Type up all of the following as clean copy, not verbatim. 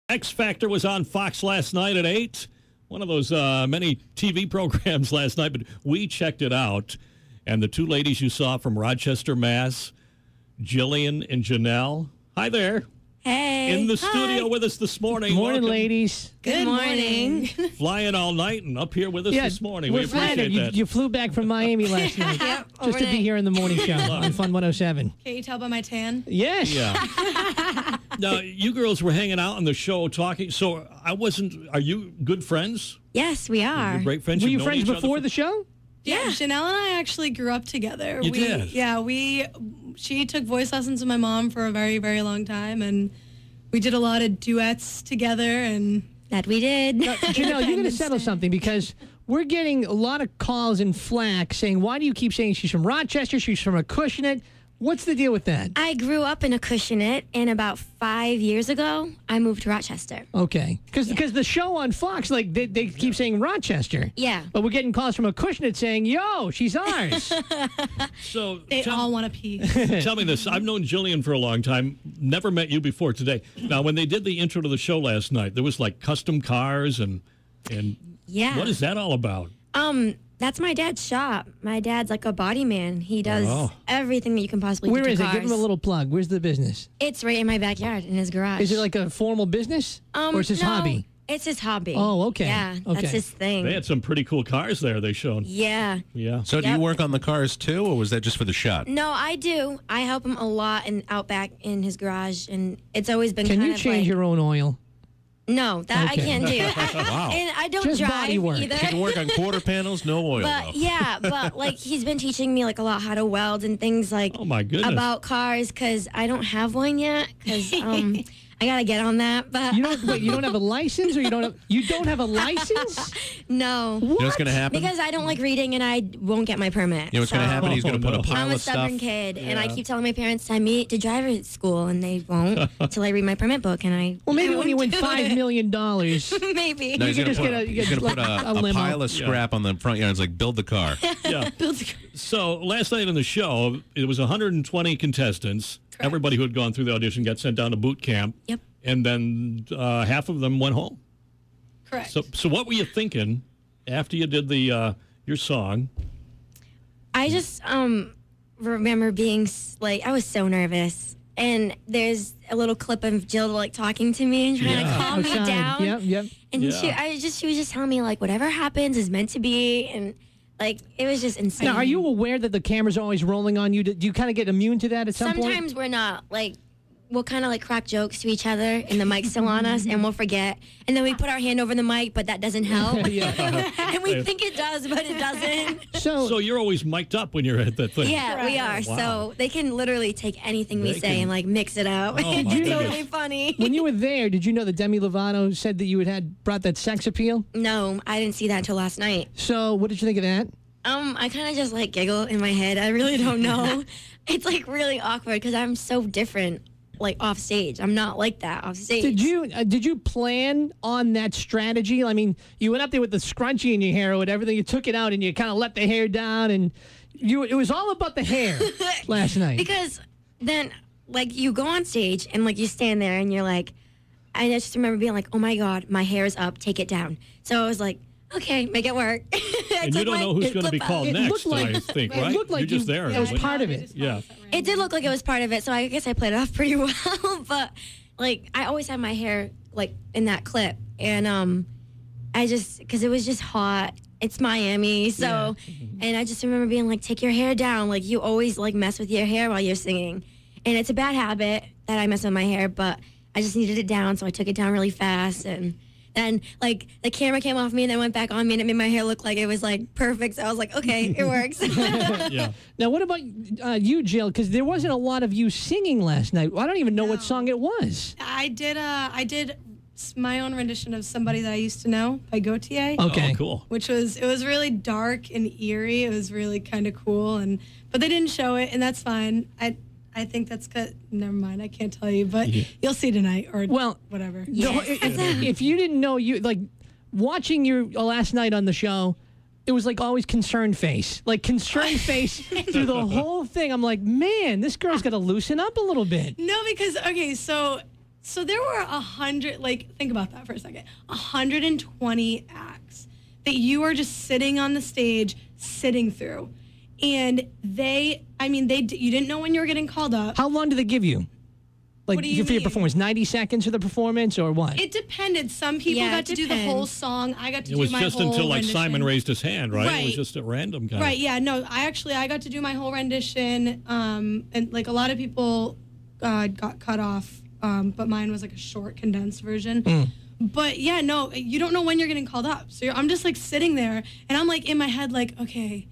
X Factor was on Fox last night at 8. One of those many TV programs last night, but we checked it out. And the two ladies you saw from Rochester, Mass., Jillian and Jennel. Hi there. Hey. In the studio with us this morning. Morning, ladies. Good morning. Flying all night and up here with us this morning. We appreciate that. You flew back from Miami last night. Yep, just to be here in the morning show on Fun 107. Can you tell by my tan? Yes. Yeah. Now, you girls were hanging out on the show talking. So are you good friends? Yes, we are. You're great friends. Were you friends before the show? Yeah, Jennel and I actually grew up together. You did? Yeah, she took voice lessons with my mom for a very, very long time, and we did a lot of duets together, and that we did. Jennel, you're going to settle something because we're getting a lot of calls and flack saying, why do you keep saying she's from Rochester, she's from Acushnet? What's the deal with that? I grew up in Acushnet, and about 5 years ago, I moved to Rochester. Okay. Because the show on Fox, like, they keep saying Rochester. Yeah. But we're getting calls from Acushnet saying, yo, she's ours. So they all want a piece. Tell me this. I've known Jillian for a long time. Never met you before today. Now, when they did the intro to the show last night, there was, like, custom cars and yeah. What is that all about? That's my dad's shop. My dad's like a body man. He does everything that you can possibly do Where to is cars. it? Give him a little plug. Where's the business? It's right in my backyard, in his garage. Is it like a formal business? Or is his hobby? It's his hobby. Oh, okay. Yeah, that's his thing. They had some pretty cool cars there they showed. Yeah. Yeah. So do you work on the cars too, or was that just for the shot? No, I do. I help him a lot out back in his garage, and it's always been Can kind you of change like, your own oil? No, that Okay. I can't do. Wow. And I don't Just drive body work. either. You can work on quarter panels, no oil. But though. yeah, but like he's been teaching me like a lot how to weld and things like Oh, my goodness. about cars because I don't have one yet because I gotta get on that. But You don't have a license, or you don't have a license? no, You know what's going to happen? because I don't like reading and I won't get my permit. You know what's going to happen? He's going to put a pile I'm a of stuff. stubborn kid, and I Yeah. keep telling my parents send me to driver's school, and they won't until I read my permit book. And Well, maybe I when you win won't do $5 it. million. maybe. No, he's You going can to just put, get a a limo. pile of scrap on the front yard. It's like, build the car. Yeah. So last night on the show, it was 120 contestants. Correct. Everybody who had gone through the audition got sent down to boot camp. Yep. And then half of them went home. Correct. So what were you thinking after you did the your song? I just remember being I was so nervous, and there's a little clip of Jill like talking to me and trying to calm me down. Yep. And Yeah. she was just telling me like whatever happens is meant to be, and like it was just insane. Now, are you aware that the camera's always rolling on you? Do you kind of get immune to that at some point? Sometimes we're not like. We'll kind of like crack jokes to each other, and the mic's still on us, and we'll forget. And then we put our hand over the mic, but that doesn't help. And we think it does, but it doesn't. So you're always mic'd up when you're at that thing. Yeah, we are. Wow. So they can literally take anything we They say can- and like mix it up. Oh, my It's goodness. totally funny. When you were there, did you know that Demi Lovato said that you had brought that sex appeal? No, I didn't see that until last night. So what did you think of that? I kind of just like giggle in my head. I really don't know. It's like really awkward because I'm so different. Like off stage, I'm not like that off stage. Did you plan on that strategy? I mean, you went up there with the scrunchie in your hair or whatever, then you took it out and you kind of let the hair down, and it was all about the hair last night. Because then, like, you go on stage and like you stand there and you're like, I just remember being like, oh my god, my hair is up, take it down. So I was like, okay, make it work. And you don't know who's going to be called It next, looked like- I think, it right? looked like you're just there. it was right? part of it. Yeah. It did look like it was part of it, so I guess I played it off pretty well. But like, I always had my hair like in that clip, and because it was just hot. It's Miami, so, and I just remember being like, take your hair down. Like you always like mess with your hair while you're singing, and it's a bad habit that I mess with my hair, but I just needed it down, so I took it down really fast, and then like the camera came off me and then went back on me, and it made my hair look like it was like perfect. So I was like, okay, it works. Yeah. Now, what about you, Jill? Because there wasn't a lot of you singing last night. I don't even know what song it was. I did my own rendition of Somebody That I Used to Know by Gautier. Okay. Oh, cool. Which was really dark and eerie. It was really kind of cool, but they didn't show it, and that's fine. I think that's good. Never mind, I can't tell you, but you'll see tonight or whatever. No, if you didn't know, you like watching your last night on the show, it was like always concerned face, through the whole thing. I'm like, man, this girl's got to loosen up a little bit. No, because okay, so So there were 100, like, think about that for a second. 120 acts that you are just sitting on the stage, sitting through. And you didn't know when you were getting called up. How long do they give you? Like, What do you for your mean? performance, 90 seconds for the performance or what? It depended. Some people Yeah, got it to do the whole depends. song. I got to It do was my just whole until like rendition. Simon raised his hand, right? It was Right. just a random kind. Right, yeah, no, I got to do my whole rendition, and like a lot of people got cut off, but mine was like a short, condensed version. But yeah, no, you don't know when you're getting called up. So I'm just like sitting there, and I'm like in my head, like, okay,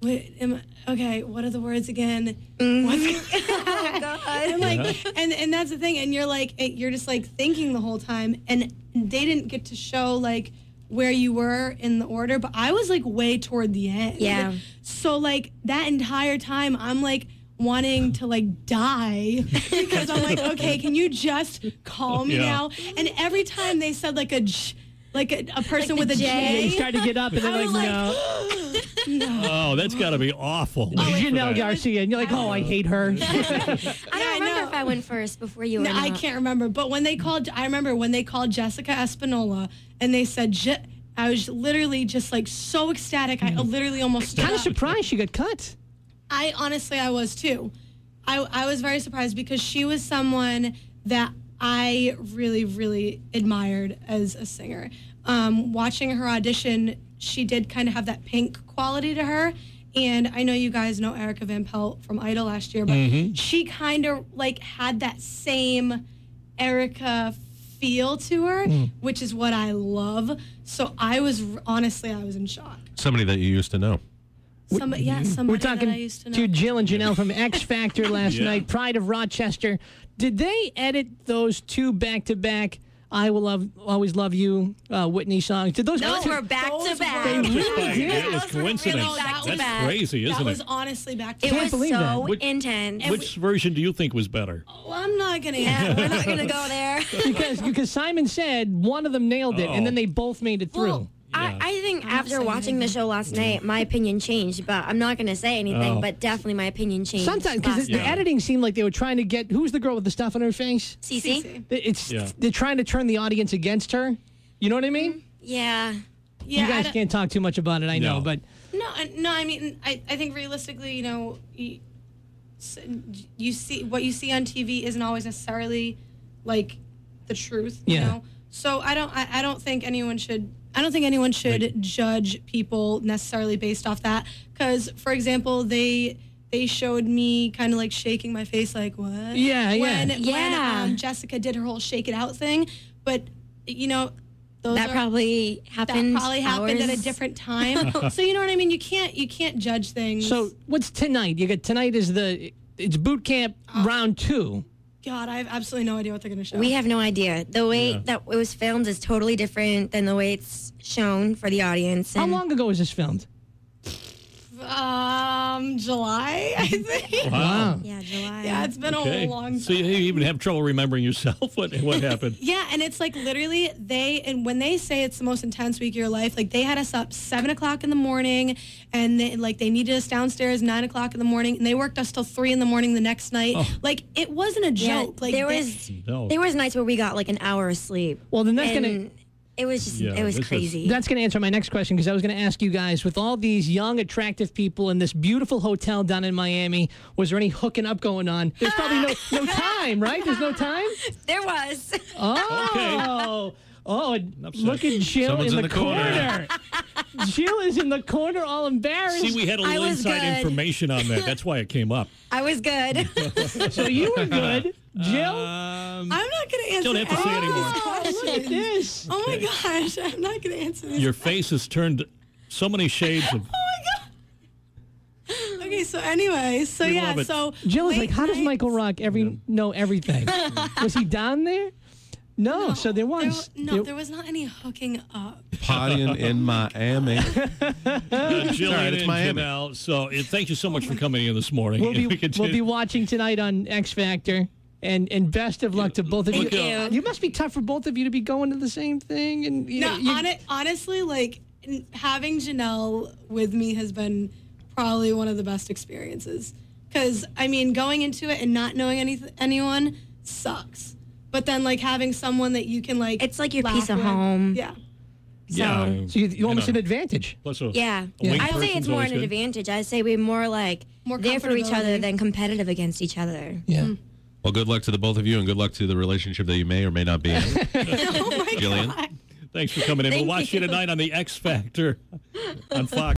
what are the words again? Oh, God. And like, and that's the thing, and you're just like thinking the whole time, and they didn't get to show like where you were in the order, but I was like way toward the end. Yeah. So like that entire time, I'm like wanting to like die because I'm like, okay, can you just call me Yeah. now? And every time they said like a person with a Yeah, you J, start to get up and they're I like, was like, no. Oh, that's got to be awful. Jennel Garcia. And you're like, oh, I hate her. I don't remember know. if I went first before you No, went I up. can't remember. But I remember when they called Jessica Espinola and they said, I was literally just like so ecstatic. I literally almost stood Kind of up. surprised she got cut. I was too. I was very surprised because she was someone that I really, really admired as a singer. Watching her audition, she did kind of have that pink quality to her. And I know you guys know Erica Van Pelt from Idol last year, but she kind of like had that same Erica feel to her, which is what I love. So I was in shock. Somebody that you used to know. Somebody We're that talking I used to know. to Jill and Jennel from X Factor last Yeah. night, Pride of Rochester. Did they edit those two back-to-back I Will Always Love You Whitney songs? Did those Those two- were back to Those back. were- They really did. That was Those were coincidence. really back to That's back. crazy, That isn't was it? honestly back to It Can't was believe so that. intense. Which version do you think was better? Oh, I'm not gonna. Yeah, we're not gonna go there. because Simon said one of them nailed it, and then they both made it through. Well, I think after saying watching the show last night, my opinion changed, but I'm not going to say anything, Oh. but definitely my opinion changed. Sometimes, because last the night. editing seemed like they were trying to get, who's the girl with the stuff on her face? Cece? They're trying to turn the audience against her. You know what I mean? Yeah. Yeah, You guys can't talk too much about it, I know, No. but No, I mean, I think realistically, you see what you see on TV isn't always necessarily like the truth. You Yeah. know, so I don't think anyone should. I don't think anyone should judge people necessarily based off that. Because, for example, they showed me kind of like shaking my face, like what? Yeah, yeah. When Jessica did her whole shake it out thing, but those That probably happened. that probably happened at a hours- different time. So you know what I mean? You can't judge things. so what's tonight? Tonight is it's boot camp round 2. God, I have absolutely no idea what they're going to show. We have no idea. The way that it was filmed is totally different than the way it's shown for the audience. How and long ago was this filmed? July, I think. Wow. Yeah, July. Yeah, it's been Okay. a long time. So you even have trouble remembering yourself? What happened? Yeah, and it's like literally when they say it's the most intense week of your life, like they had us up 7:00 in the morning, and they needed us downstairs 9:00 in the morning, and they worked us till 3 in the morning the next night. Like it wasn't a Yeah, joke. Like there No. was nights where we got like an hour of sleep. Well, then that's and going to... it was just Yeah, it was this is- crazy. That's going to answer my next question, because I was going to ask you guys, with all these young, attractive people in this beautiful hotel down in Miami, was there any hooking up going on? There's probably no time, right? There's no time? There was. Oh. Oh, and look at Jill Someone's in the corner. Jill is in the corner all embarrassed. See, we had a I little was inside good. information on that. That's why it came up. I was good. So you were good. Jill? I'm not going to answer. Don't have to say any of anymore. these Oh, look at questions. this. Oh my gosh, I'm not going to answer this. Your face has turned so many shades of. Okay, so anyway, so We yeah, love it. so Jill is late like, how does nights- Michael Rock know everything? Was he down there? No, so there was. There was not any hooking up. Partying in Miami. Jillian it's and Miami. Jennel. So thank you so much for coming in this morning. We'll be, We continue- we'll be watching tonight on X Factor. And best of luck to both of you. Look out. You must be tough for both of you to be going to the same thing. And Honestly, like having Jennel with me has been probably one of the best experiences. Because I mean, going into it and not knowing anyone sucks. but then like having someone that you can like It's like your laugh piece of with. home. Yeah. Yeah. So you almost know. an advantage. Plus a Yeah. wing I'd say person's it's more always an good. advantage. I'd say we're more like More there for each other comfortability. than competitive against each other. Yeah. Well, good luck to the both of you, and good luck to the relationship that you may or may not be in. Oh my Jillian? God. Thanks for coming in. Thank We'll watch you you. tonight on the X Factor on Fox.